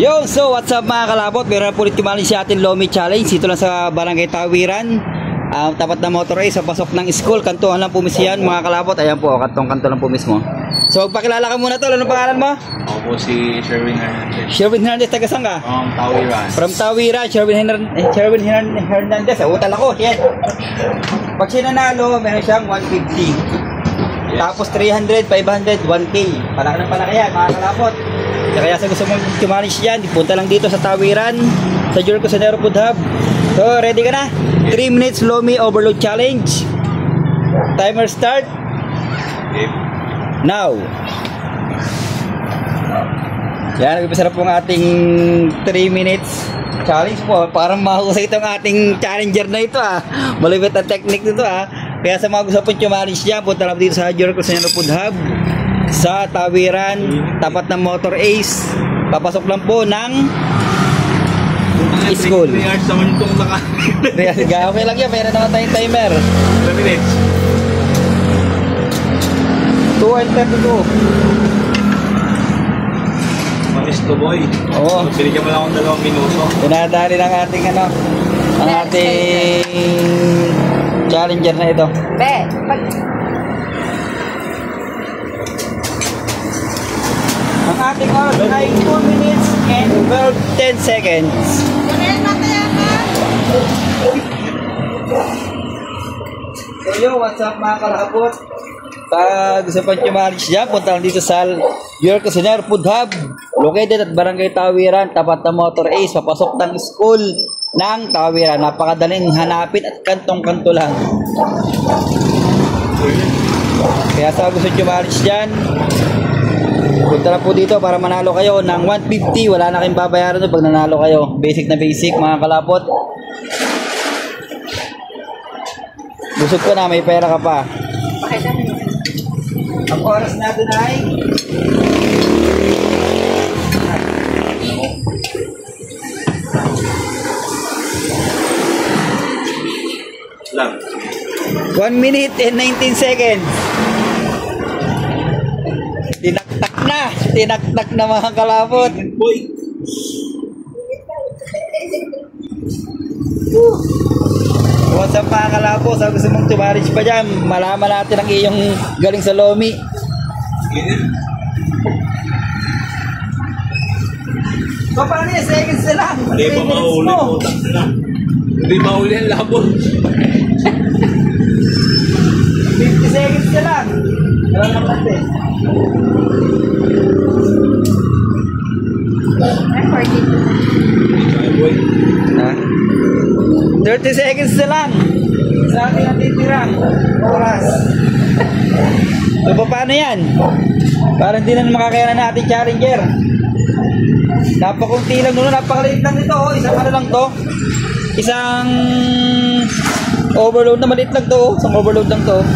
Yo, so what's up mga kalabot? Meron po ulit tumali si ating Lomi Challenge. Ito lang sa Barangay Tawiran, tapat na motor sa pasok ng school. Kantuhan lang po mismo yan mga kalabot. Ayan po, kantong-kanto lang po mismo. So magpakilala ka muna tol. Anong pangalan mo? Ako po si Sherwin Hernandez. Sherwin Hernandez, taga saan ka? Tawiran. From Tawiran, Sherwin Hernandez. Utal ako, yan. Pag sinanalo, meron siyang 150. Yes. Tapos 300, 500, 1K. Palaki ng palaki yan mga kalabot. Kaya sa gusto mong tumanis dyan, punta lang dito sa Tawiran, sa Jericho Sanero Food Hub. So, ready ka na? 3 minutes Lomi Overload Challenge. Timer start. Okay. Now. Yan, nagpapasarap po ang ating 3 minutes challenge po. Parang mahusay itong ating challenger na ito Malibit ang technique nito Kaya sa mga gusto pong tumanis dyan, punta lang dito sa Jericho Sanero Food Hub sa Tawiran, tapat ng Motor Ace. Papasok lang po ng school. 3 hours naman itong Okay lang yan, meron naman tayong timer. 3 minutes. 2:32. Manis to boy. Oo. Binigyan mo lang akong 2 minuto. Dinadali ng ating ang ating challenger na ito. Ang ating oras ay 2 minutes and 10 seconds. So yo, what's up mga kalabot? Pag gusto pang tumalis dyan, punta lang dito sa Jericho Sanero Food Hub, located at Barangay Tawiran, tapat ng Motor Ace, papasok ng school ng Tawiran. Napakadaling hanapin at kantong-kanto lang. Kaya sa gusto tumalis dyan, punta na po dito para manalo kayo ng 150. Wala na kayong babayaran doon pag nanalo kayo. Basic na basic mga kalapot. Busog ko na, may pera ka pa. Ang oras natin ay lang 1 minute and 19 seconds. Tinaktak na mga kalapot. What's up mga kalapot? Sa gusto mong tumarich pa dyan, malaman natin ang iyong galing sa Lomi. So paano yung seconds na lang? Hindi pa mahuli po. Hindi mahuli ang labon. 50 seconds na lang. Alam naman natin. 30 seconds na lang sa ating natitirang oras. So paano yan? Para hindi na makakayanan na ating challenger. Napakunti lang nun, napakaliit lang ito. Isang ano lang to, isang overload na maliit lang to. Isang overload lang to.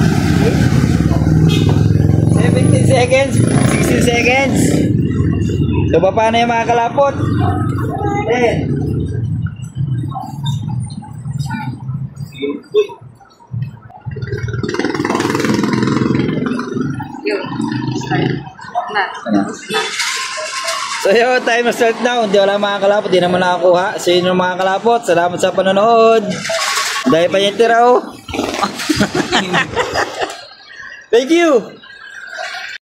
17 seconds, 16 seconds. So paano yung mga kalapot? 10. So yun, time start now. Hindi wala mga kalapot, hindi naman nakakuha. So yun yung mga kalapot, salamat sa panonood. Dahil pa yung tira Thank you.